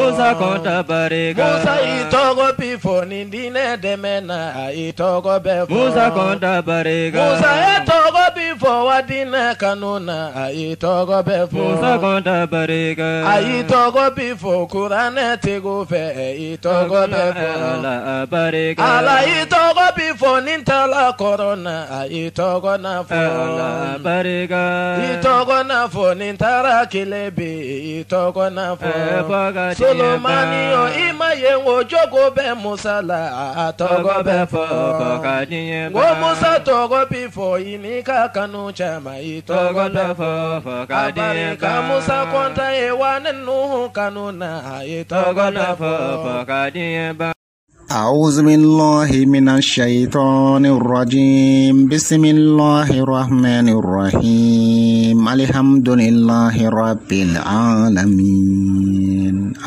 Musa konta barika Musa itogo bifo ni dine demena itogo befo Musa konta barika Musa itogo bifo wadine kanuna itogo befo Musa konta barika itogo bifo kurane tigo fe itogo befo ala barika ala itogo bifo nintala corona itogo na fo ala barika itogo na fo nintara kilebi itogo na fo Solomani o ima yengo jogo be musala atogo be fo wo musa togo bifo inika kanu chama itogo be fo abarika musa konta e wanenu kanuna itogo be fo أعوذ بالله من الشيطان الرجيم بسم الله الرحمن الرحيم الحمد لله رب العالمين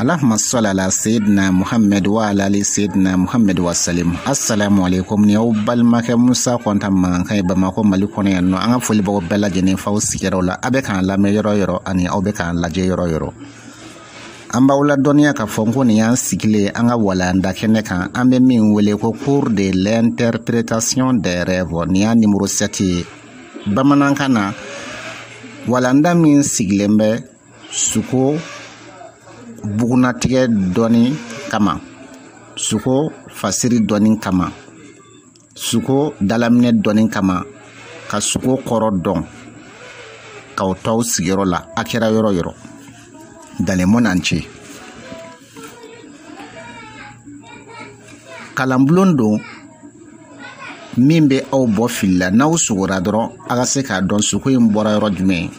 اللهم صل على سيدنا محمد وعلى آل سيدنا محمد وسلم السلام عليكم نيوبال ماك موسى كونتا مان كاي بماكو مالكوني انو ان فولي بو بلا جيني فاو سيكرو لا ابيكان لا ميرو يرو اني اوبيكان لا جيرو يرو amba wala donia ka fonko ni yan sikile anga wala ndakene kan ambe min wele ko cours de l'interprétation des rêves ni ya numéro 7 bamanankana wala ndamin siglembe suko bugunatige doni kama suko fasiri doni kama suko dalamne doni kama ka suko korodon ka otaw sigero la akira yoro dans le monde entier. Kalamblondo mimbe au bofilla na usura dron agase ka don suko mbora yoro jume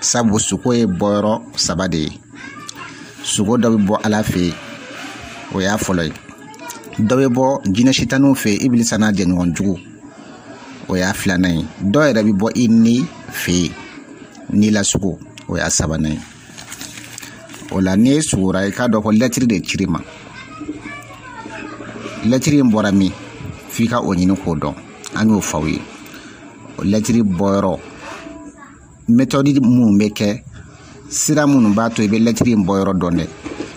sabu suko e boyro sabade suko dawi bo alafe o ya folay dawi bo jina shitanu fe iblisa na jengon jugu o ya flanay do e dabi bo inni fe ni la suko o ya sabanay ola ne sura ka do ko lettre de chirima lettre mborami fika onyini ko don anyo fawi lettre boyro méthode mu meke sira mun ba to be lettre boyro donne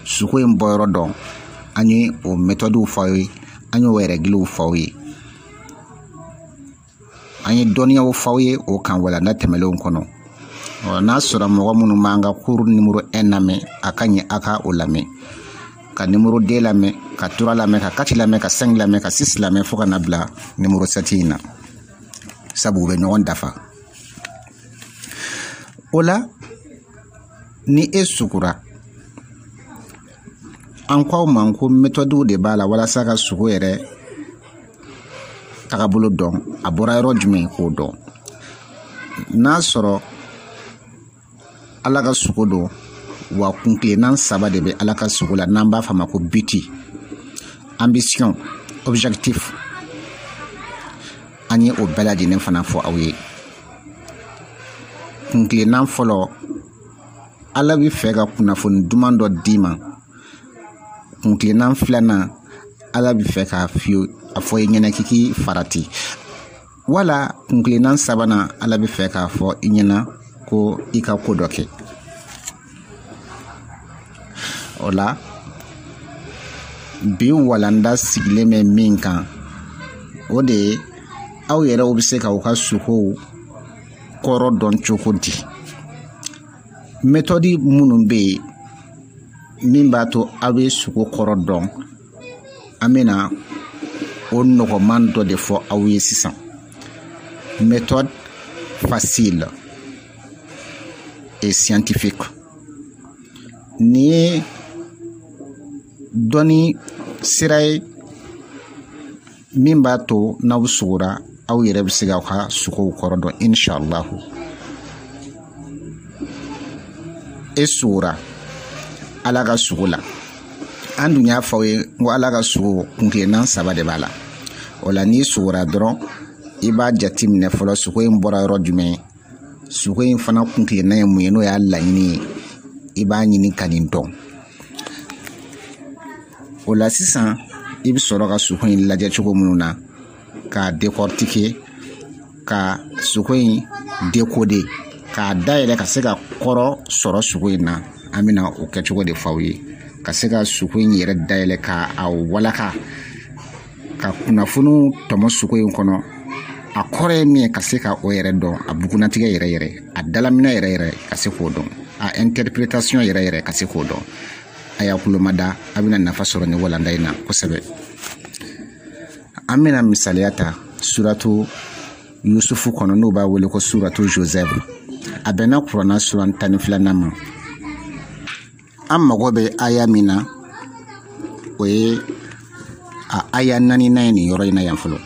suko boyro don anyi o méthode fawi anyo were gilu fawi anyi donia o fawi o kan wala na temelo kono na sura mo munu manga cours numéro 1 name akanye aka olame ka numéro 2 lame ka 3 lame ka 4 lame ka 5 lame ka 6 lame foka na bla numéro 7 ina sabu be nyon dafa ola ni esukura anko manko méthode de bala wala saka suko ere takabulu don abora ro jume ko don na soro alaka sukodo wa kunkle nan saba de be alaka sukola namba fama ko biti ambition objectif ani o beladi ne fana fo awe kunkle nan folo ala bi fega kuna fo dumando dima kunkle nan flana ala bi feka fio afo nyena kiki farati wala kunkle nan sabana ala bi feka fo nyena ko ika ko doke ola bi walanda sigle me minka ode aw yere obise ka ka suko koro don chokodi méthode munumbe mimbato awe suko koro don amena on ko mando de fo awe sisan méthode facile et scientifique ni doni siray mimbato na usura aw yere bisiga ka suko korodo inshallah esura alaga sugula andunya fawe ngo alaga sugo kunkenan sabade bala ola ni sura dron iba jatim ne folo suko mbora rojume suko fana kunkenan muyeno ya lanyini iba nyini kaninto ola sisan ibi soro ka suko laje chuko mununa ka décortiquer ka suko décoder ka daire ka se ka koro soro suko na amina o kɛ cogo de faw ye ka se ka suku in yɛrɛ dayɛlɛ ka a walaka ka kunnafoni tɔmɔ suku in kɔnɔ a kɔrɔ ye min ka se ka o yɛrɛ dɔn a bugunatigɛ yɛrɛ a dalamina yɛrɛ ka se k'o dɔn a interprétation yɛrɛ ka se k'o dɔn a y'a kulomada a bɛna nafa sɔrɔ ni walanda in na kosɛbɛ. An bɛna misaliya ta suratu Yusufu kɔnɔ n'o b'a wele ko suratu Joseph a bɛnna Kurana sura 12 ma. An mago bɛ aya min na o ye a aya 4 ye nin yɔrɔ in na yan fɔlɔ.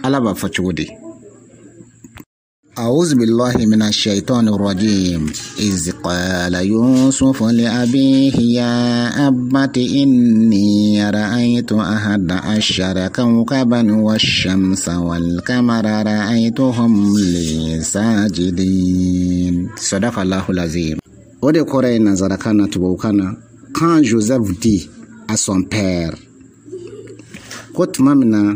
Ala b'a fɔ cogo di? أعوذ بالله من الشيطان الرجيم إذ قال يوسف لأبيه يا أبت إني رأيت 11 كوكبا والشمس والقمر رأيتهم لي ساجدين صدق الله العظيم. Au décoré Nazarakana Tubokana, quand Joseph dit à son père, Kotmamina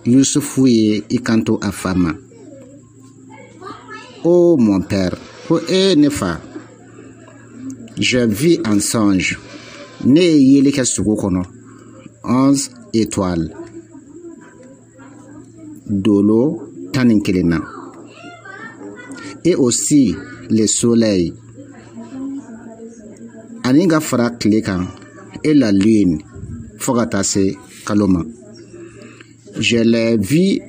Yusuf y ikanto afama. Oh mon père, oh Nefa, je vis en songe, ne yeleke sugokono, 11 étoiles, dolo taninkelena, et aussi le soleil, aninga fara klekan, et la lune, fogatase kaloma. Je les vis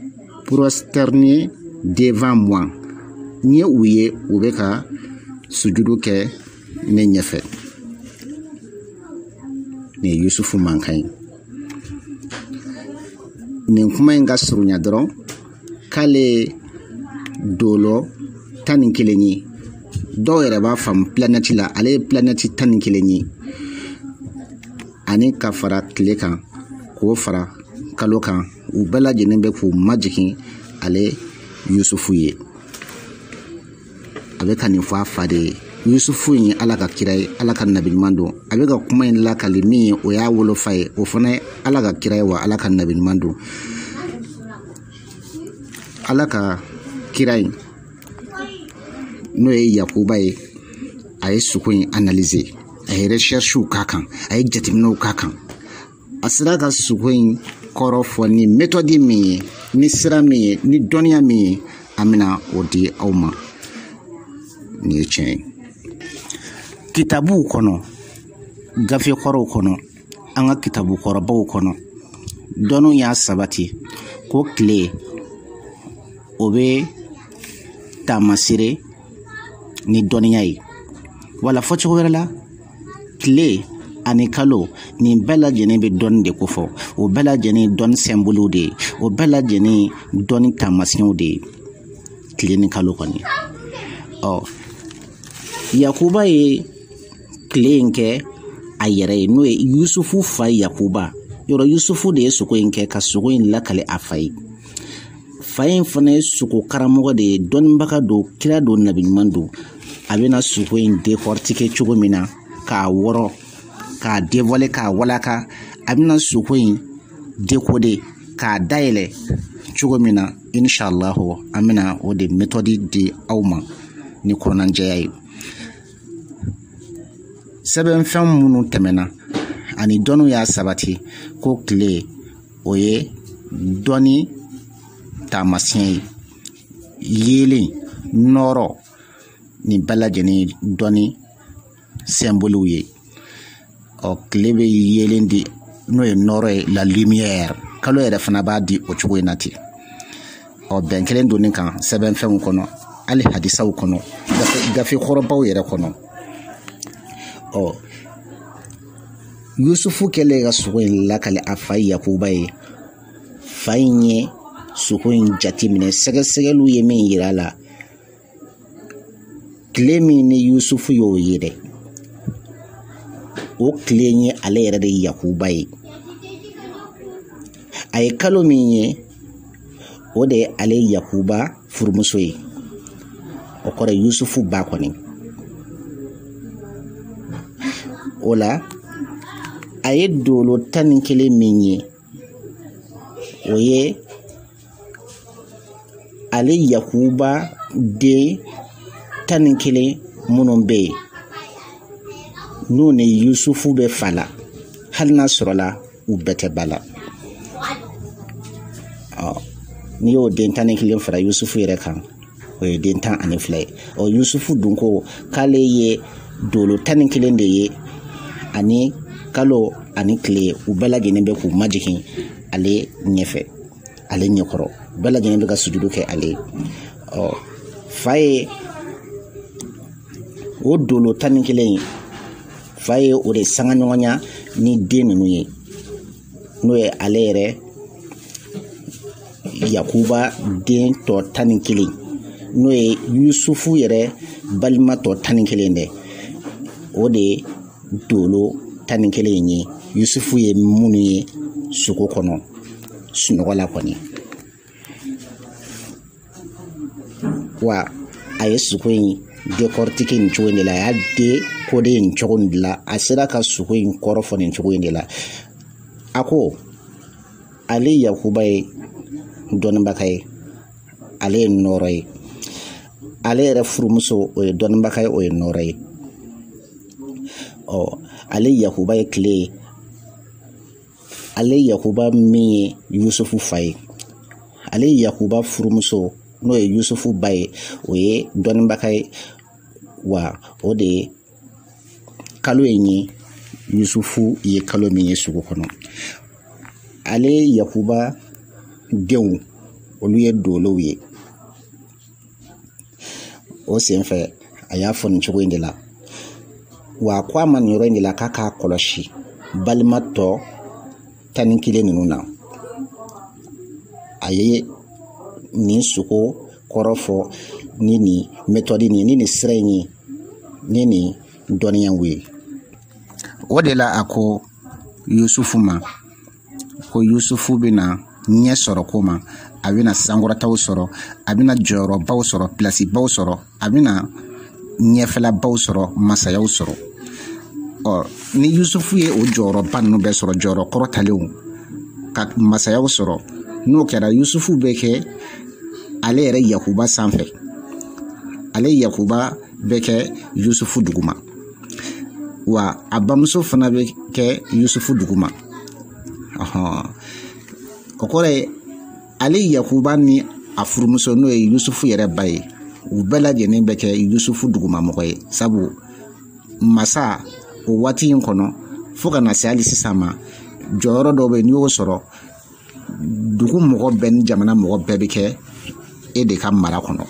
prosterner devant moi. Nye ouye ubeka sujudu ke ne nyefe ne Yusufu mankai ne kuma inga surunya dron kale dolo tanin kilenyi do yere ba fam planeti la ale planeti tanin kilenyi ani ka fara kile kan ko fara kalo kan u bela jenen be ku majikin ale Yusufu ye avec un fois fade Yusufu yin ala ka kirai ala ka nabi mando avec ka kuma in la kalimi o ya wolo fay o fana ala ka kirai wa ala ka nabi mando ala ka kirai no ye Yakuba ye ay sukuin analyser ay recherche kakan ay jatimno kakan asira ka sukuin korofo ni méthode mi ni sira mi ni donia mi amina odi awma ni chen kitabu kono gafe koro kono anga kitabu koro bawo kono donu ya sabati ko kle obe tamasire ni doniya yi wala focho wala kle ani kalo ni bela jene be don de kofo o bela jene don symbole de o bela jene don tamasiyon de kle ni kalo koni oh Yakuba ye klenke ayere no Yusufu fa Yakuba yoro Yusufu de suko inke ka suko in lakale afai fayin fane suko karamogo de don baka do kira do nabi mando abena suko in décortiquer cogo mina ka woro ka dévoiler ka walaka abena suko in décoder ka daile cogo mina inshallah amina o de méthode de awma ni konan jayay seben fɛn minnu tɛmɛna ani dɔnnu y'a sabati ko tile o ye dɔnni taamasiyɛn ye yeelen nɔrɔ ni bɛɛ lajɛlen dɔnni symboliw ye ɔ tile bɛ yeelen di n'o ye nɔrɔ ye la lumière kalo yɛrɛ fana b'a di o cogo in na ten ɔ bɛn kelen donni kan sɛbɛn fɛnw kɔnɔ hali hadisaw kɔnɔ gafe kɔrɔbaw yɛrɛ kɔnɔ ɔ Yusufu kɛlen ka sogo in lakale a fa Yakuba ye fa in ye sogo in jateminɛ sɛgɛsɛgɛliw ye min yira la tile min ni Yusufu y'o ye dɛ o tile ye ale yɛrɛ de Yakuba ye a ye kalo min ye o de ye ale Yakuba furumuso ye o kɔrɔ Yusufu ba kɔni o la a ye dolo 11 min ye o ye ale Yakuba den 11 minnu bɛ yen n'o ni Yusufu bɛ fa la hali n'a sɔrɔla u bɛɛ tɛ ba la. N'i y'o den 11 fara Yusufu yɛrɛ kan o ye den 12 ye. Yusufu dun ko k'ale ye dolo 11 de ye ani kalo ani tile u bɛɛ lajɛlen bɛ k'u majigin ale ɲɛfɛ, ale ɲɛkɔrɔ, u bɛɛ lajɛlen bɛ ka sujudu kɛ ale. Fa ye o dolo 11 fa ye o de sanga ɲɔgɔnya ni den ninnu ye n'o ye ale yɛrɛ Yakuba den tɔ 11 n'o ye Yusufu yɛrɛ balima tɔ 11 dɛ, o de dolo 11 ye. Yusufu ye minnu ye sogo kɔnɔ sunɔgɔ la kɔni, wa a ye sogo in décortiquer nin cogo in de la, a y'a décoder nin cogo in de la, a sera ka sogo in kɔrɔ fɔ nin cogo in de la. A ko ale Yakuba ye dɔnnibaga ye, ale ye nɔɔrɔ ye, ale yɛrɛ furumuso o ye dɔnnibaga ye, o ye nɔɔrɔ ye. Ale Yakuba ye tile ye, ale Yakuba min ye Yusufu fa ye, ale Yakuba furumuso n'o ye Yusufu ba ye, o ye dɔnnibaga ye, wa o de ye kalo in ye Yusufu ye kalo min ye sugu kɔnɔ. Ale Yakuba denw olu ye dolow ye. O senfɛ a y'a fɔ nin cogo in de la, wa ko a ma nin yɔrɔ in de la k'a k'a kɔlɔsi balima tɔ 11 ninnu na. A ye nin sogo kɔrɔ fɔ ni nin méthode ni nin sira in ye, ni nin dɔnniyaw ye. O de la a ko Yusufu ma ko Yusufu bɛna ɲɛ sɔrɔ ko ma, a bɛna sankɔrɔtaw sɔrɔ, a bɛna jɔyɔrɔbaw sɔrɔ, pilasibaw sɔrɔ, a bɛna ɲɛfɛlabaw sɔrɔ, masayaw sɔrɔ. Ni Yusufu ye o jɔyɔrɔba ninnu bɛɛ sɔrɔ, jɔyɔrɔ kɔrɔtalenw ka masayaw sɔrɔ, n'o kɛra Yusufu bɛ kɛ ale yɛrɛ Yakuba sanfɛ, ale Yakuba bɛ kɛ Yusufu duguma, wa a bamuso fana bɛ kɛ Yusufu duguma. O kɔrɔ ye ale Yakuba ni a furumuso n'o ye Yusufu yɛrɛ ba ye, u bɛɛ lajɛlen bɛ kɛ Yusufu dugumamɔgɔ ye. Sabu masa o waati in kɔnɔ fo ka na se hali sisan ma, jɔyɔrɔ dɔw bɛ n'i y'o sɔrɔ, dugu mɔgɔ bɛɛ ni jamana mɔgɔ bɛɛ bɛ kɛ e de ka mara kɔnɔ.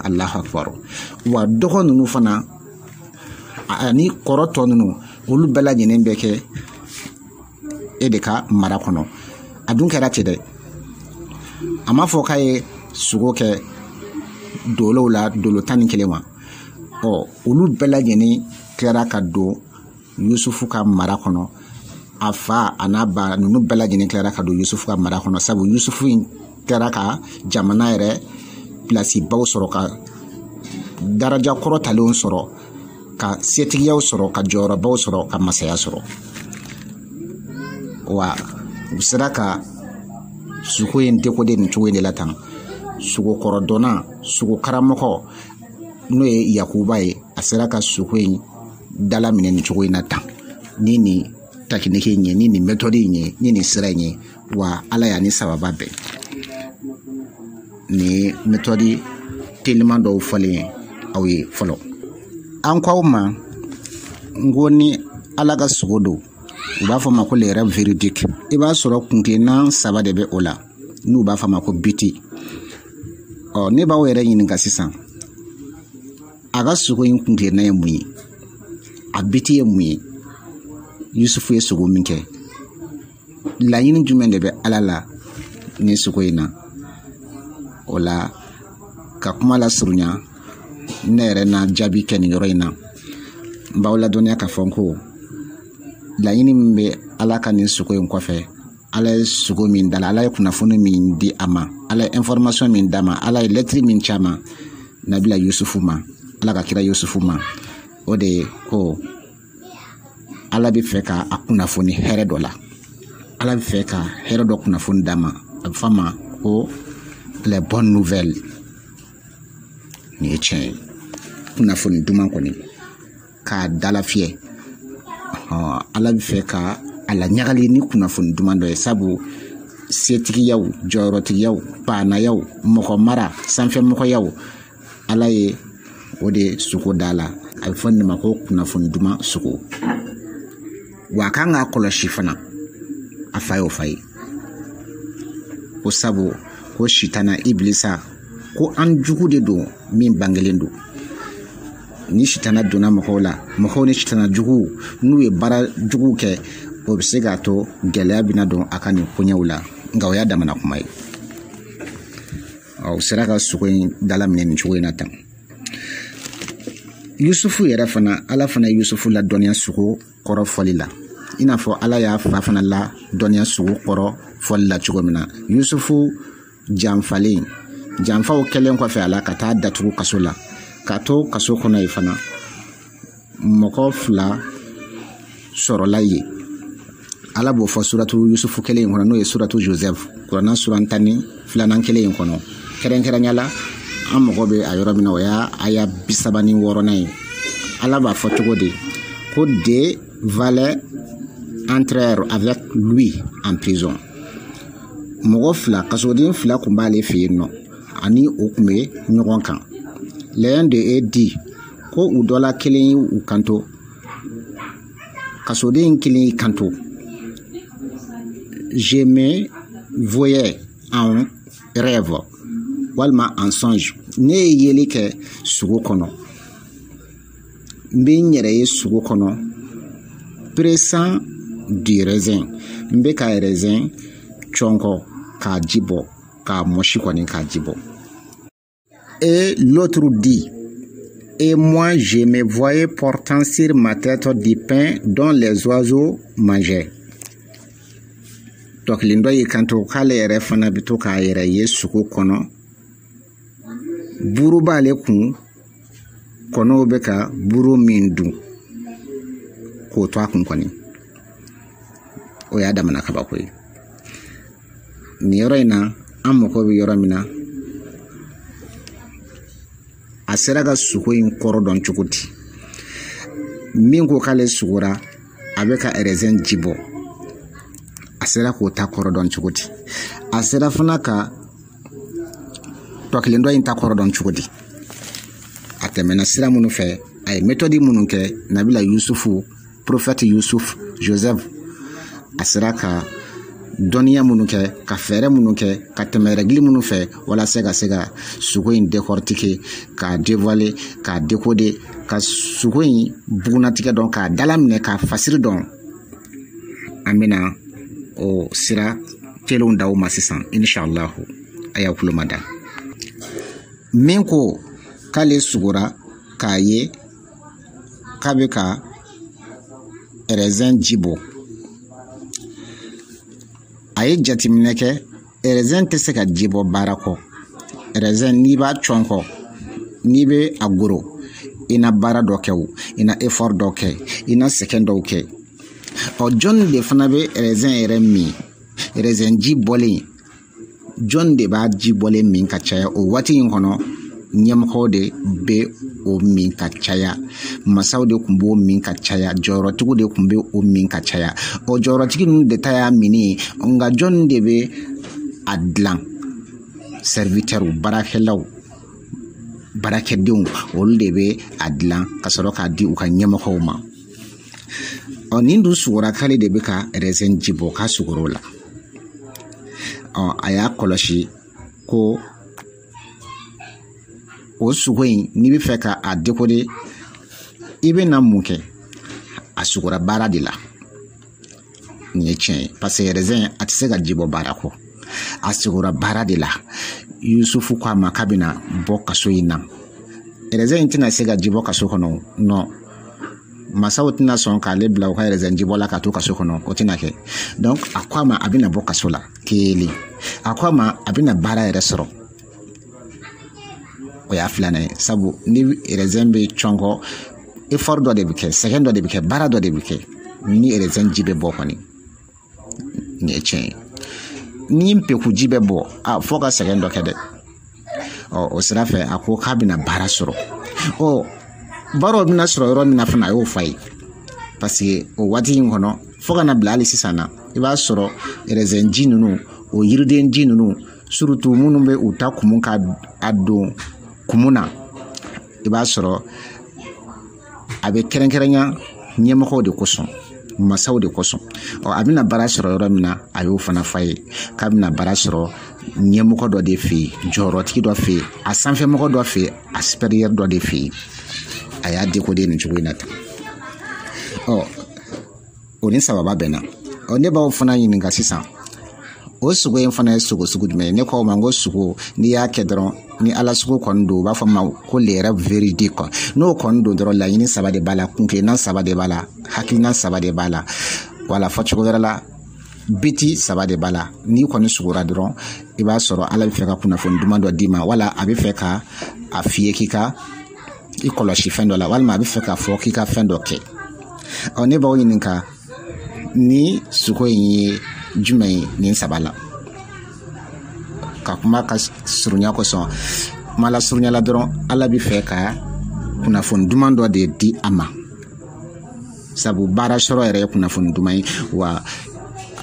Allahu akbar. Wa dɔgɔ ninnu fana ani kɔrɔ tɔ ninnu olu bɛɛ lajɛlen bɛ kɛ e de ka mara kɔnɔ. A dun kɛra ten dɛ, a ma fɔ k'a ye sogo kɛ dolow la dolo 11 ma. Olu bɛɛ lajɛlen tilara ka don Yusufu ka mara kɔnɔ. A fa a n'a ba ninnu bɛɛ lajɛlen tilara ka don Yusufu ka mara kɔnɔ, sabu Yusufu in tilara ka jamana yɛrɛ pilasibaw sɔrɔ, ka daraja kɔrɔtalenw sɔrɔ, ka setigiyaw sɔrɔ, ka jɔyɔrɔbaw sɔrɔ, ka masaya sɔrɔ. Wa u sera ka sogo in décoder nin cogo in de la tan. Sogo kɔrɔdɔnna, sogo karamɔgɔ n'o ye Yakuba ye, a sera ka sogo in dala minɛ nin cogo in na tan, ni nin technique in ye, ni nin méthode in ye, ni nin sira in ye. Wa Ala y'a ni sababa bɛn. Ni méthode teliman dɔw fɔlen aw ye fɔlɔ. An ko aw ma n ko ni Ala ka sogo don, u b'a fɔ ma ko les rêves véridiques. I b'a sɔrɔ kuntilenna 3 de bɛ o la, n'u b'a fɔ ma ko biti. Ne b'aw yɛrɛ ɲininka sisan, a ka sogo in kuntilenna ye mun ye? A biti ye mun ye? Yusufu ye sogo min kɛ, laɲini jumɛn de bɛ Ala la ni sogo in na? O la ka kuma la surunya, ne yɛrɛ na jaabi kɛ nin yɔrɔ in na. N b'aw ladɔnniya ka fɔ ko laɲini min bɛ Ala ka nin sogo in kɔfɛ, Ala ye sogo min dala, Ala ye kunnafoni min di a ma, Ala ye information min d'a ma, Ala ye lettre min ci a ma, Nabila Yusufu ma, Ala ka kira Yusufu ma. O de ye ko Ala bɛ fɛ ka a kunnafoni hɛrɛ dɔ la, Ala bɛ fɛ ka hɛrɛ dɔ kunnafoni d'a ma, a bɛ fɔ a ma ko les bonnes nouvelles. Nin ye tiɲɛ ye, kunnafoni duman kɔni k'a dala fiyɛ ala bɛ fɛ ka a la ɲagali ni kunnafoni duman dɔ ye sabu setigiyaw jɔyɔrɔtigiyaw paanayaw mɔgɔ mara sanfɛmɔgɔyaw ala ye o de sugo da la a bɛ fɔ nin ma ko kunnafoni duman sugo wa a kan k'a kɔlɔsi fana a fa y'o fa ye ko sabu ko sitana iblisa ko an jugu de don min bangelen don ni sitana donna mɔgɔw la mɔgɔw ni sitana jugu n'u ye baara jugu kɛ o bɛ se k'a to gɛlɛya bɛna don a ka nin koɲɛw la nka o y'a damana kuma ye o sera ka sogo in dalaminɛ nin cogo in na tan yusufu yɛrɛ fana ala fana ye yusufu la dɔnniya sogo kɔrɔ fɔli la i n'a fɔ ala y'a fa fana la dɔnniya sogo kɔrɔ fɔli la cogo min na yusufu janfaw kɛlen kɔfɛ a la ka taa datugu kaso la ka to kaso kɔnɔ ye fana mɔgɔ 2 sɔrɔla ye ala b'o fɔ suratu yusufu kelen in kɔnɔ n'o ye suratu joseph kuranna suran 12 kelen in kɔnɔ kɛrɛnkɛrɛnya la an mɔgɔ bɛ a yɔrɔ min na o y'a aya 36 ye ala b'a fɔ cogo di ko de valait entrer avec lui en prison mɔgɔ 2 kasoden 2 kun b'ale fɛ yen nɔ ani o kun bɛ ɲɔgɔn kan l'un de eux dit ko u dɔla kelen ye u kanto kasoden kelen y'i kanto je me voyais en rêve walima en songe ne ye yeli kɛ sugo kɔnɔ n bɛ n yɛrɛ ye sugo kɔnɔ pressant du raisin n bɛ ka raisin cɔnkɔ k'a ji bɔ k'a mɔsi kɔni k'a ji bɔ et l'autre dit et moi je me voyais portant sur ma tête du pain dont les oiseaux mangeaient tɔkilin dɔ y'i kanto k'ale yɛrɛ fana bɛ to k'a yɛrɛ ye sugo kɔnɔ buru b'ale kun kɔnɔw bɛ ka buru min dun k'o to a kun kɔni o y'a damana kabako ye nin yɔrɔ in na an mɔgɔ bɛ yɔrɔ min na a sera ka sugo in kɔrɔ dɔn cogo di min ko k'ale sugora a bɛ ka raisin ji bɔ a sera k'o ta kɔrɔ dɔn cogo di a sera fana ka tɔkilin dɔ in ta kɔrɔ dɔn cogo di a tɛmɛna sira minnu fɛ a ye méthode minnu kɛ nabila yusufu prophète yusuf joseph a sera ka dɔnniya minnu kɛ ka fɛɛrɛ minnu kɛ ka tɛmɛ règle minnu fɛ walasa ka se ka sugo in décortiquer k'a dévoiler k'a décoder ka sugo in bugunatigɛ dɔn k'a dalaminɛ k'a fasiri dɔn an bɛna o sira kelenw d'aw ma sisan inshallah a y'a kulo ma da min ko k'ale sugora k'a ye k'a bɛ ka raisin ji bɔ a ye jateminɛ kɛ raisin tɛ se ka ji bɔ baara kɔ raisin n'i b'a cɔn kɔ n'i bɛ a goro i na baara dɔ kɛ o i na effort dɔ kɛ i na sɛgɛn dɔw kɛ jɔn de fana bɛ raisin yɛrɛ min raisin ji bɔlen jɔn de b'a ji bɔlen min ka caya o waati in kɔnɔ ɲɛmɔgɔw de bɛ o min ka caya masaw de tun b'o min ka caya jɔyɔrɔtigiw de tun bɛ o min ka caya o jɔyɔrɔtigi ninnu de ta y'a mini nka jɔn de bɛ a dilan serviteur baarakɛlaw baarakɛdenw olu de bɛ a dilan ka sɔrɔ k'a di u ka ɲɛmɔgɔw ma nin dun sugora k'ale de bɛ ka raisin ji bɔ k'a sugoro la a y'a kɔlɔsi ko o sugo in n'i bɛ fɛ ka a décoder i bɛ na mun kɛ a sugora baara de la nin ye tiɲɛ ye parce que raisin a tɛ se ka ji bɔ baara kɔ a sugora baara de la yusufu ko a ma k'a bɛna bɔ kaso in na raisin in tɛna se ka ji bɔ kaso kɔnɔ non masaw tɛna sɔn k'ale bila u ka raisin ji bɔ la ka to kaso kɔnɔ o tɛna kɛ donc a ko a ma a bɛna bɔ kaso la kelen a ko a ma a bɛna baara yɛrɛ sɔrɔ o y'a filanan ye sabu ni raisin bɛ cɔn kɔ effort dɔ de bɛ kɛ sɛgɛn dɔ de bɛ kɛ baara dɔ de bɛ kɛ ni raisin ji bɛ bɔ kɔni nin ye tiɲɛ ye ni peku ji bɛ bɔ fo ka sɛgɛn dɔ kɛ dɛ o sira fɛ a ko k'a bɛna baara sɔrɔ baro bina sɔrɔ yɔrɔ min na fana a y'o fa ye parce que o waati in kɔnɔ fo kana bila hali sisan na i b'a sɔrɔ raisin ji ninnu o yiriden ji ninnu surtout minnu bɛ u ta kumu ka a don kumu na i b'a sɔrɔ a bɛ kɛrɛnkɛrɛnya ɲɛmɔgɔw de kosɔn masaw de kosɔn a bɛna baara sɔrɔ yɔrɔ min na a y'o fana fa ye k'a bɛna baara sɔrɔ ɲɛmɔgɔ dɔ de fɛ yen jɔyɔrɔtigi dɔ fɛ yen a sanfɛmɔgɔ dɔ fɛ yen a supérieur dɔ de fɛ yen a y'a décoder nin cogo in na tan o ni sababa bɛnna ne b'aw fana ɲininka sisan o sogo in fana ye sogo sugu jumɛn ye ne k'aw ma n ko sogo n'i y'a kɛ dɔrɔn ni ala sugu kɔni don u b'a fɔ ma ko le rêve véridique quoi n'o kɔni don dɔrɔn laɲini saba de b'a la kunkilenna saba de b'a la hakilina saba de b'a la wala fɔcogo wɛrɛ la biti saba de b'a la n'i kɔni sugora dɔrɔn i b'a sɔrɔ ala bɛ fɛ ka kunnafoni duman dɔ d'i ma wala a bɛ fɛ ka a f'i ye k'i ka i kɔlɔsi fɛn dɔ la walima a bɛ fɛ k'a fɔ k'i ka fɛn dɔ kɛ ne b'aw ɲininka ni sogo in ye jumɛn ye nin saba la ka kuma ka surunya kosɔn kuma la surunya la dɔrɔn ala bɛ fɛ ka kunnafoni duman dɔ de di a ma sabu baara sɔrɔ yɛrɛ ye kunnafoni duman ye wa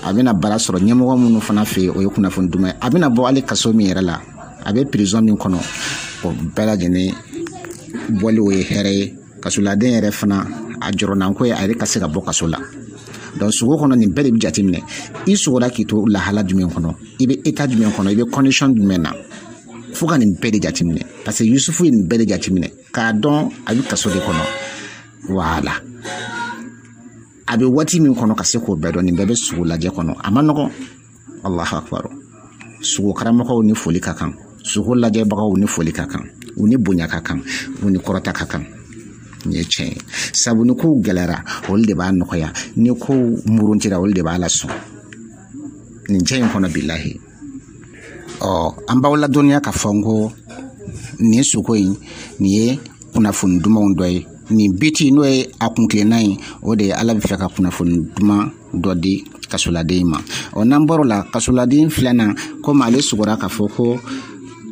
a bɛna baara sɔrɔ ɲɛmɔgɔ minnu fana fɛ yen o ye kunnafoni duman ye a bɛna bɔ hali kaso min yɛrɛ la a bɛ prison min kɔnɔ o bɛɛ lajɛlen bɔli o ye hɛrɛ ye kasoladen yɛrɛ fana a jɔrɔnanko ye a yɛrɛ ka se ka bɔ kaso la donc sogo kɔnɔ nin bɛɛ de bɛ jateminɛ i sogora k'i to lahala jumɛn kɔnɔ i bɛ état jumɛn kɔnɔ i bɛ condition jumɛn na fo ka nin bɛɛ de jateminɛ parce que Yusufu ye nin bɛɛ de jateminɛ k'a dɔn a bɛ kaso de kɔnɔ voilà a bɛ waati min kɔnɔ ka se k'o bɛɛ dɔn nin bɛɛ bɛ sogo lajɛ kɔnɔ a ma nɔgɔn Allahu akbar sogo karamɔgɔw ni foli ka kan sogo lajɛbagaw ni foli ka kan u ni bonya ka kan u ni kɔrɔta ka kan ni tiɲɛ sabu ni kow gɛlɛyara olu de b'a nɔgɔya ni kow muruntira olu de b'a lasɔn nin cɛ in kɔnɔ bilahi an b'aw ladɔnniya ka fɔ n ko nin sogo in nin ye kunnafoni dumanw dɔ ye nin biti n'o ye a kunkilenna ye o de ye ala bɛ fɛ ka kunnafoni duman dɔ di kasoladen ma n'an bɔr'o la kasoladen filanan komi ale sugora k'a fɔ ko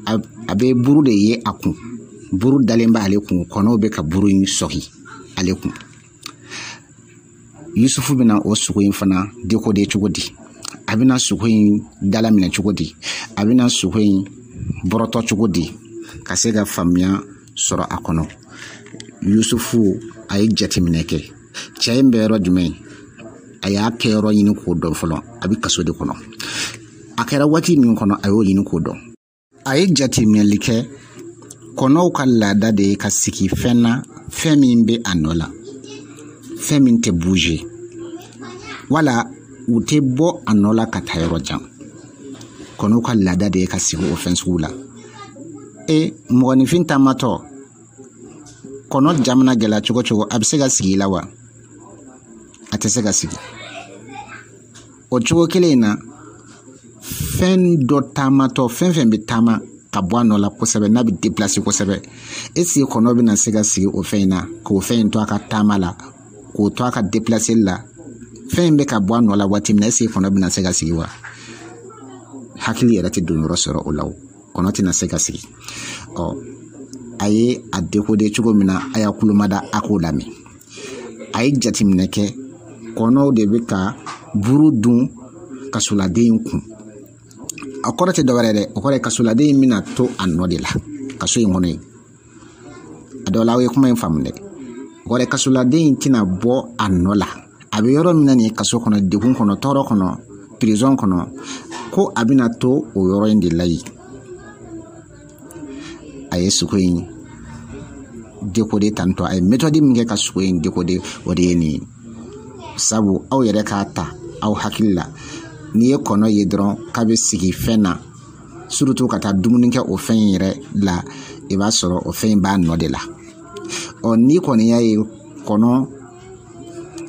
a bɛ buru de ye a kun buru dalen b'ale kun kɔnɔw bɛ ka buru in sɔgi ale kun Yusufu bɛna o sogo in fana décoder cogo di a bɛna sogo in dala minɛ cogo di a bɛna sogo in bɔrɔtɔ cogo di ka se ka faamuya sɔrɔ a kɔnɔ Yusufu a ye jateminɛ kɛ cɛ in bɛ yɔrɔ jumɛn a y'a kɛ yɔrɔ ɲini k'o dɔn fɔlɔ a bɛ kaso de kɔnɔ a kɛra waati min kɔnɔ a y'o ɲini k'o dɔn a ye jateminɛli kɛ kɔnɔw ka laada de ye ka sigi fɛn na fɛn min bɛ a nɔ la fɛn min tɛ bouger wala u tɛ bɔ a nɔ la ka taa yɔrɔ jan kɔnɔw ka laada de ye ka sigi o fɛn sugu la mɔgɔninfin taamatɔ kɔnɔ jamana gɛlɛya cogo cogo a bɛ se ka sigi i la wa a tɛ se ka sigi o cogo kelen in na fɛn dɔ taamatɔ fɛn fɛn bɛ taama ka bɔ a nɔ la kosɛbɛ n'a bɛ déplacer kosɛbɛ est-ce que kɔnɔ bɛna se ka sigi o fɛn in na k'o fɛn in to a ka taama la k'o to a ka déplacer la fɛn in bɛ ka bɔ a nɔ la waati min na est-ce que kɔnɔ bɛna se ka sigi wa hakili yɛrɛ tɛ don yɔrɔ sɔrɔ o la o kɔnɔ tɛna se ka sigi a ye a décoder cogo min na a y'a kulomada a k'o lamɛn a ye jateminɛ kɛ kɔnɔw de bɛ ka buru dun kasoladen kun a kɔrɔ tɛ dɔwɛrɛ dɛ o kɔrɔ ye kasoladen in bɛna to a nɔ de la kaso in kɔnɔ yen a dɔw la aw ye kuma in faamu dɛ o kɔrɔ ye kasoladen in tɛna bɔ a nɔ la a bɛ yɔrɔ min na nin kaso kɔnɔ degun kɔnɔ tɔɔrɔ kɔnɔ prison kɔnɔ ko a bɛna to o yɔrɔ in de la yen a ye sogo in décoder tantɔ a ye méthode min kɛ ka sogo in décoder o de ye nin ye sabu aw yɛrɛ k'a ta aw hakili la n'i ye kɔnɔ ye dɔrɔn k'a bɛ sigi fɛn na surtout ka taa dumuni kɛ o fɛn in yɛrɛ la i b'a sɔrɔ o fɛn in b'a nɔ de la n'i kɔni y'a ye kɔnɔ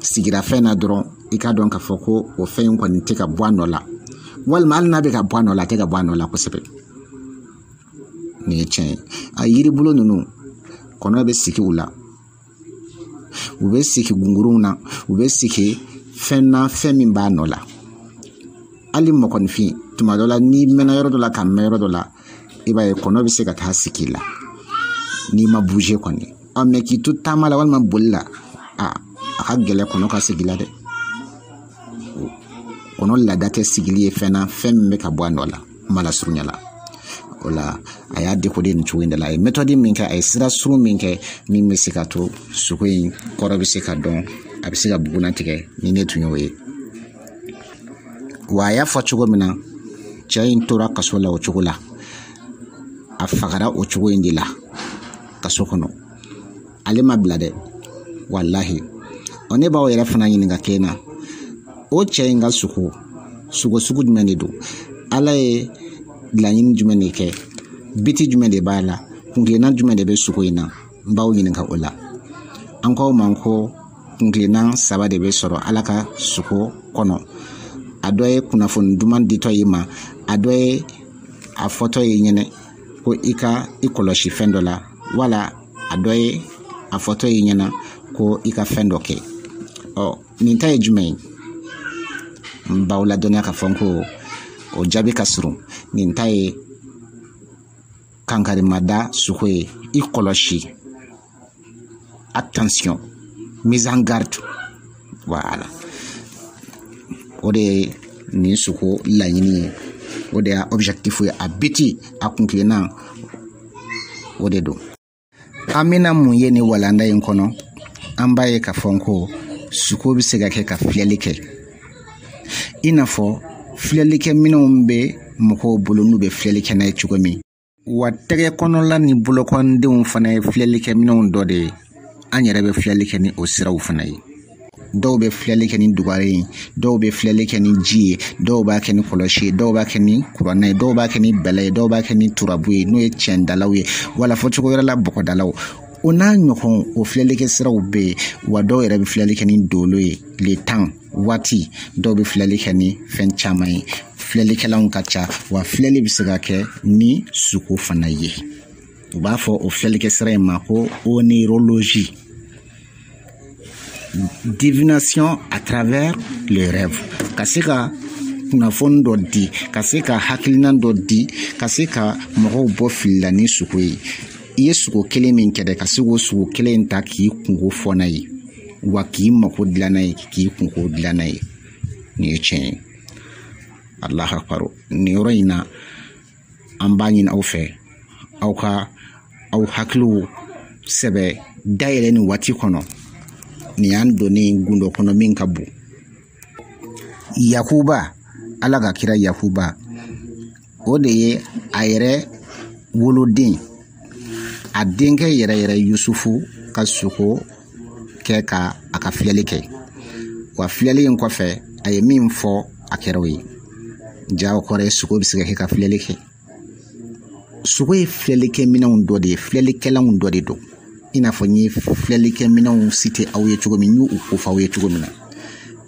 sigira fɛn na dɔrɔn i k'a dɔn k'a fɔ ko o fɛn in kɔni tɛ ka bɔ a nɔ la walima hali n'a bɛ ka bɔ a nɔ la a tɛ ka bɔ a nɔ la kosɛbɛ nin ye tiɲɛ ye a yiribolo ninnu kɔnɔ bɛ sigi u la u bɛ sigi gunguruw na u bɛ sigi fɛn na fɛn min b'a nɔ la hali mɔgɔninfin tuma dɔ la n'i mɛnna yɔrɔ dɔ la ka mɛn yɔrɔ dɔ la i b'a ye kɔnɔ bɛ se ka taa sigi la n'i ma bouger kɔni mais qui tout tamala walma bolla a gele kono ka sigila de kono la date sigili fena femme ka boanola mala surnyala ola aya dekode nchuwinde la méthode minka ay sira suru minke mi mesikato sukoy koro bisika don abisika buguna tike ni netunyowe waya fo chugo mina chayin tora kasola o chugula afagara o chugo indila kasokono ale mablade wallahi one ba o yere fana yininga kena o chayin suko jumene do alaye layin jumene ke biti jumene bala kunglena jumene be suko ina mbaw yininga ola anko manko kunglena saba de be soro alaka suko kono adoye kunafon duman dito yima adoye a photo yinyene ko ika ikoloshi fendola wala adoye a photo yinyena ko ika fendoke ninta ejume mbawla donya ka fonko o jabi kasuru ninta e kankari mada sukoye ikoloshi attention mise en garde voilà ode ni suko lañini ode a objectif a biti a conclina ode do amina mu yeni walanda yin kono ambaye ka fonko suko bi sega ke ka fialike inafo fialike minombe moko bolonu be fialike na chugomi watege kono la ni bolokon de un fana fialike minon dode anyere be fialike ni osiraw fana yi dɔw bɛ filɛli kɛ ni dugare ye dɔw bɛ filɛli kɛ ni ji ye dɔw b'a kɛ ni kɔlɔsi ye dɔw b'a kɛ ni kuranɛ ye dɔw b'a kɛ ni bɛlɛ ye dɔw b'a kɛ ni turabu ye n'o ye cɛndalaw ye wala fɔ cogo wɛrɛ la bɔgɔdalaw o n'a ɲɔgɔn o filɛli kɛ siraw bɛ yen wa dɔw yɛrɛ bɛ filɛli kɛ ni dolo ye le temps waati dɔw bɛ filɛli kɛ ni fɛn caman ye filɛlikɛlaw ka ca wa filɛli bɛ se ka kɛ ni suko fana ye u b'a fɔ o filɛlikɛ sira in ma ko onérologie divination à travers le rêve kasika kunafon do di kasika hakilina do di kasika mogo bo filani suko yi yesuko kelen min kede kasiko suko kelen ta ki kungo fona yi wa ki mako dilana yi ki kungo dilana yi ni chen Allah akbar ni roina ambanyin au fe au ka au haklu sebe daire ni wati kono ni an doni gundo kono min kabu Yakuba ala ka kira Yakuba o de ye a yɛrɛ woloden a denkɛ yɛrɛ Yusufu ka suko kɛ ka a ka filɛli kɛ wa filɛli in kɔfɛ a ye min fɔ a kɛra o ye jaw kɔrɛ suko bɛ se ka kɛ ka filɛli kɛ suko ye filɛlikɛ minɛnw dɔ de ye filɛlikɛlanw dɔ de don ina fɔ ni filɛlikɛ minɛnw cité aw ye cogo min y'u ko f'aw ye cogo min na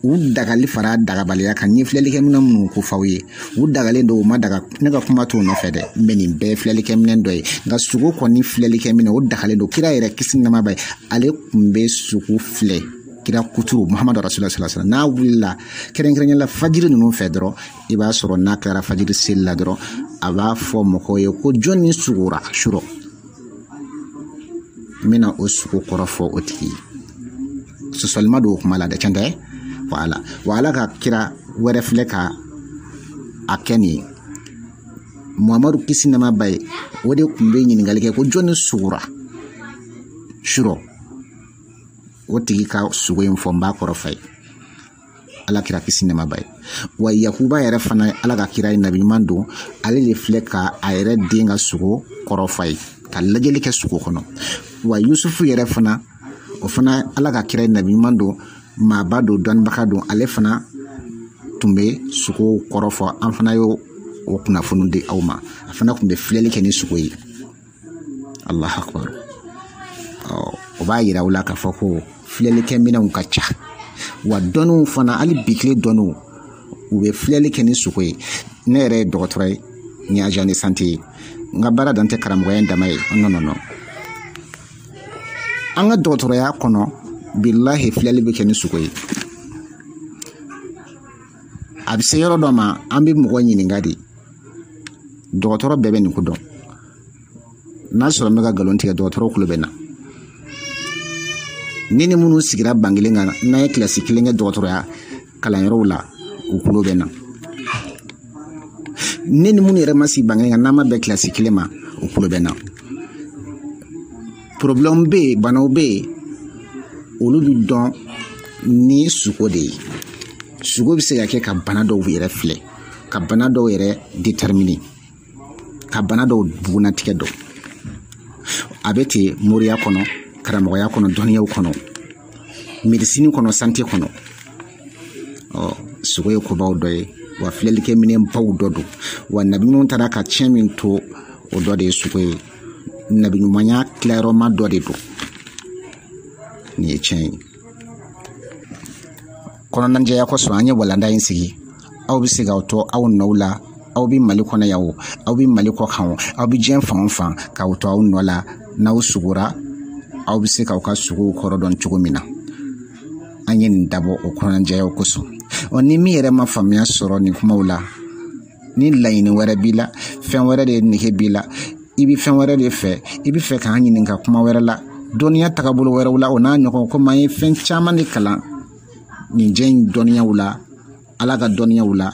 u dagali fara dagabaliya kan ni filɛlikɛ minɛn minnu ko f'aw ye u dagalen do ma daga ne ka kuma t'o nɔfɛ dɛ mais nin bɛɛ filɛlikɛ minɛn dɔ ye nka suko kɔni filɛlikɛ minɛn o dagalen do kira yɛrɛ kisi nama ba ale kun bɛ suko filɛ kira kuturu Muhammadu Rasulullah sallallahu alaihi wasallam n'a wulila kɛrɛnkɛrɛnya la fajiri ninnu fɛ dɔrɔn i b'a sɔrɔ n'a kɛra fajiri seli la dɔrɔn a b'a fɔ mɔgɔw ye ko jɔn ni sugora suro mina o suko kɔrɔfɔ o tigi sɔsɔlima do kuma la dɛ cɛn tɛ wala ka kira wɛrɛ filɛ ka a kɛ nin Muhammadu kisi nama ba ye o de kun bɛ ɲininkali kɛ ko jɔn ni sugora suro o tigi ka sugo in fɔ n b'a kɔrɔ fa ye ala kira kisi nama ba ye wa Yakuba yɛrɛ fana ala ka kira ye nabi ɲuman don ale de filɛ ka a yɛrɛ den ka sugo kɔrɔ fa ye ka lajɛli kɛ sugo kɔnɔ wa Yusufu yɛrɛ fana o fana ala ka kira ye nabi ɲuman don maaba don dɔnnibaga don ale fana tun bɛ sugo kɔrɔ fɔ an fana y'o kunnafoni di aw ma a fana tun bɛ filɛli kɛ ni sugo ye Allahu akbar o b'a yira aw la k'a fɔ ko filɛlikɛ minɛnw ka ca wa dɔnniw fana hali bi tile dɔnniw u bɛ filɛli kɛ ni sugo ye ne yɛrɛ ye dɔgɔtɔrɔ ye n ye agent de santé ye n ka baara dan tɛ karamɔgɔya dama ye non an ka dɔgɔtɔrɔya kɔnɔ billahi filɛli bɛ kɛ ni sugo ye a bɛ se yɔrɔ dɔ ma an bɛ mɔgɔ ɲininka de dɔgɔtɔrɔ bɛɛ bɛ nin ko dɔn n'a sɔrɔ n bɛ ka nkalon tigɛ dɔgɔtɔrɔ kulo bɛ na ni minnu sigira bangelen kan n'a ye kilasi kelen kɛ dɔgɔtɔrɔya kalanyɔrɔw la u kulo bɛ na ni minnu yɛrɛ ma sigi bangelen kan n'a ma bɛn kilasi kelen ma u kulo bɛ na problème bɛ yen banaw bɛ yen olu bi dɔn ni suko de ye suko bɛ se ka kɛ ka bana dɔw yɛrɛ filɛ ka bana dɔw yɛrɛ déterminer ka bana dɔw bugunatigɛ dɔn a bɛ ten moriya kɔnɔ karamɔgɔya kɔnɔ dɔnniyaw kɔnɔ médecine kɔnɔ santé kɔnɔ suko ye kobaw dɔ ye wa filɛlikɛ minɛn baw dɔ don wa nabi ɲuman taara ka tiɲɛ min to o dɔ de ye suko ye nabi ɲumanya tilayɔrɔma dɔ de don ni ye tiɲɛ ye kɔnɔnajɛya kosɔn an ye walanda in sigi aw bɛ se k'aw to aw nɔw la aw bɛ mali kɔnɔ yan o aw bɛ mali kɔ kan o aw bɛ diɲɛ fan o fan k'aw to aw nɔ la n'aw sugora aw bɛ se k'aw ka sugow kɔrɔ dɔn cogo min na an ye nin dabɔ o kɔnɔnajɛyaw kosɔn ni min yɛrɛ ma faamuya sɔrɔ nin kumaw la ni laɲini wɛrɛ b'i la fɛn wɛrɛ de nege b'i la i bɛ fɛn wɛrɛ de fɛ i bɛ fɛ k'an ɲininka kuma wɛrɛ la dɔnniya tagabolo wɛrɛw la o n'a ɲɔgɔn komi an ye fɛn caman de kalan nin diɲɛ in dɔnniyaw la ala ka dɔnniyaw la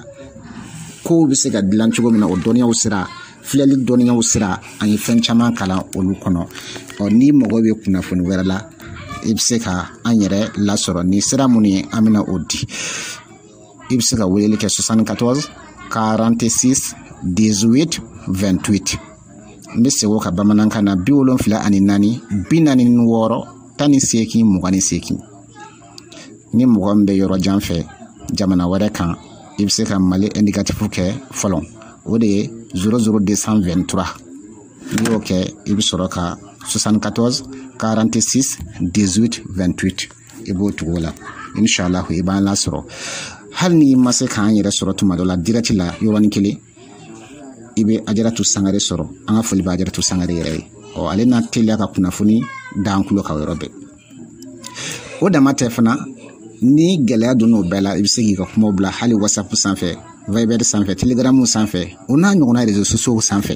kow bɛ se ka dilan cogo min na o dɔnniyaw sira filɛli dɔnniyaw sira an ye fɛn caman kalan olu kɔnɔ ni mɔgɔ bɛ kunnafoni wɛrɛ la i bɛ se ka an yɛrɛ lasɔrɔ ni sira minnu ye an bɛna o di i bɛ se ka weleli kɛ 74 46 18 28 n bɛ segin o ka bamanankan na 74 46 18 28 ni mɔgɔ min bɛ yɔrɔ jan fɛ jamana wɛrɛ kan i bɛ se ka mali indicatif kɛ fɔlɔ o de ye 00223 n'i y'o kɛ i bɛ sɔrɔ ka 74 46 18 28 i b'o tugu o la inshallah i b'an lasɔrɔ hali ni ma se k'an yɛrɛ sɔrɔ tuma dɔ la direct la yɔrɔnin kelen i bɛ Ajaratu Sangare sɔrɔ an ka foli bɛ Ajaratu Sangare yɛrɛ ye ale n'a teliya ka kunnafoni d'an tulo kan yɔrɔ bɛɛ o dama tɛ fana ni gɛlɛya donn'o bɛɛ la i bɛ se k'i ka kumaw bila hali WhatsApp sanfɛ Viber sanfɛ Telegram sanfɛ o n'a ɲɔgɔnna réseaux sociaux sanfɛ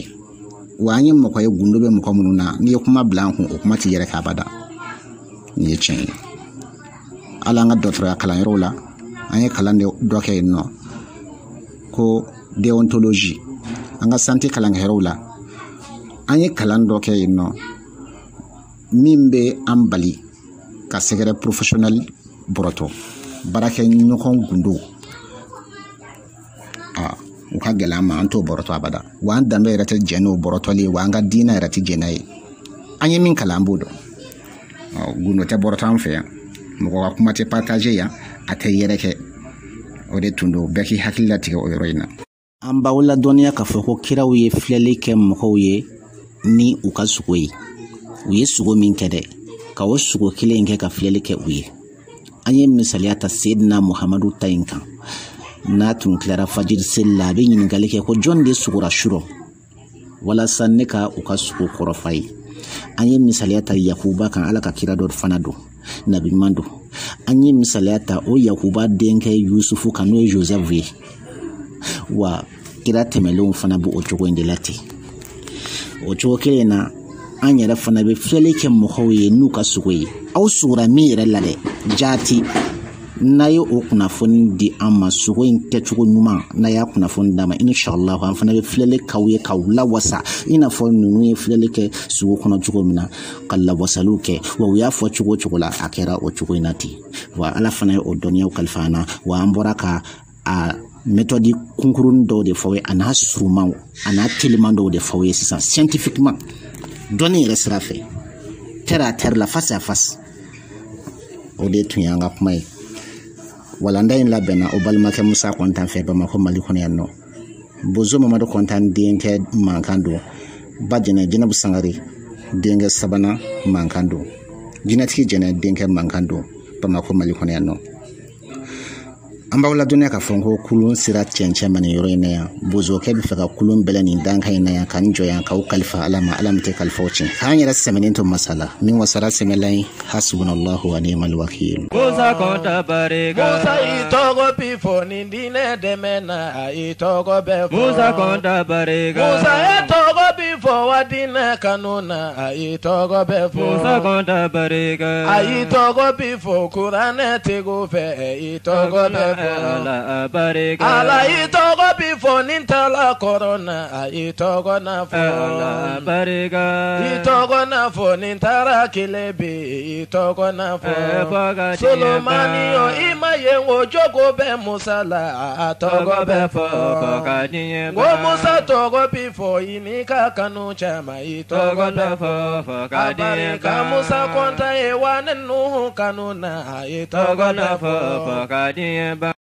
wa an ye mɔgɔ ye gundo bɛ mɔgɔ minnu na n'i ye kuma bila an kun o kuma t'i yɛrɛ k'a bada nin ye tiɲɛ ye hali an ka dɔgɔtɔrɔya kalanyɔrɔw la an ye kalan dɔ kɛ yen nɔ ko déontologie an ka santé kalankɛyɔrɔw la an ye kalan dɔ kɛ yen nɔ min bɛ an bali ka sɛgɛrɛ professionnel bɔrɔtɔ baarakɛ ɲɔgɔn gundo u ka gɛlɛn ma an t'o bɔrɔtɔ abada wa an danbe yɛrɛ tɛ jɛn n'o bɔrɔtɔli ye wa an ka diinɛ yɛrɛ tɛ jɛn n'a ye an ye min kalan an b'o dɔn gundo tɛ bɔrɔtɔ an fɛ yan mɔgɔ ka kuma tɛ partage yan a tɛ yɛrɛkɛ o de tun don bɛɛ k'i hakili latigɛ o yɔrɔ in na an b'aw ladɔnniya k'a fɔ ko kiraw ye filɛli kɛ mɔgɔw ye ni u ka sugo ye u ye sugo min kɛ dɛ ka o sugo kelen kɛ ka filɛli kɛ u ye an ye misaliya ta Seydina Muhamadu ta in kan n'a tun tilara fajiri seli la a bɛ ɲininkali kɛ ko jɔn de sugora surɔ walasa ne ka u ka sugo kɔrɔfa ye an ye misaliya ta Yakuba kan ala ka kira dɔ fana don nabi ɲuman don an ye misaliya ta o Yakuba denkɛ Yusufu kan n'o ye Joseph ye wa kira tɛmɛlenw fana bɛ o cogo in de la ten o cogo kelen na an yɛrɛ fana bɛ filɛli kɛ mɔgɔw ye n'u ka sugo ye aw sugora min yɛrɛ la dɛ jaati n'a ye o kunnafoni di an ma sugo in kɛcogo ɲuman n'a y'a kunnafoni d'a ma inshallah an fana bɛ filɛli k'aw ye k'aw lawasa i n'a fɔ ninnu ye filɛli kɛ sugo kɔnɔ cogo min na ka lawasaliw kɛ wa u y'a fɔ cogo o cogo la a kɛra o cogo in na ten wa ala fana ye o dɔnniyaw kalifa an na wa an bɔra ka a méthode kunkurunin dɔw de fɔ ye a n'a surumanw a n'a teliman dɔw de fɔ ye sisan scientifiquement dɔnni yɛrɛ sira fɛ terre à terre la face à face o de tun y'an ka kuma ye walanda in labɛnna o balimakɛ Musa Kɔntan fɛ Bamakɔ Mali kɔnɔ yan nɔ Bozo Mamadu Kɔntan denkɛ mankan don ba jɛnɛ Jɛnɛbu Sangare denkɛ sabanan mankan don Jinɛtigi Jɛnɛ denkɛ mankan don Bamakɔ Mali kɔnɔ yan nɔ an b'aw ladɔnniya k'a fɔ ko kulun sira cɛncɛn ma nin yɔrɔ in na yan bozokɛ bɛ fɛ ka kulun bɛlɛ nin dankan in na yan ka n jɔ yan k'aw kalifa ala ma ala min tɛ kalifaw tiɲɛ k'an yɛrɛ sɛmɛnen to masala min wasara sɛmɛla in hasbunallahu wa ni'mal wakil. Musa kɔnta barika. Musa i tɔgɔ bi fɔ nin diinɛ dɛmɛ na i tɔgɔ bɛ fɔ. Musa kɔnta barika. Musa e tɔgɔ bi fɔ wa diinɛ kanu na i tɔgɔ bɛ fɔ. Musa kɔnta barika. A i tɔgɔ bi fɔ kuranɛ tigiw fɛ i tɔgɔ bɛ fɔ. Ala barika. Ala i tɔgɔ bi fɔ nin tala kɔrɔ na i tɔgɔ na fɔ. Ala barika. I tɔgɔ na fɔ nin taara kelen bi i tɔgɔ na fɔ. Solomani o i ma ye o jogo bɛ Musa la a tɔgɔ bɛ fɔ. Ko Musa tɔgɔ bi fɔ i ni ka kanu caman i tɔgɔ bɛ fɔ. A barika Musa kɔnta ye wa ne Nuhu kanu na i tɔgɔ bɛ fɔ.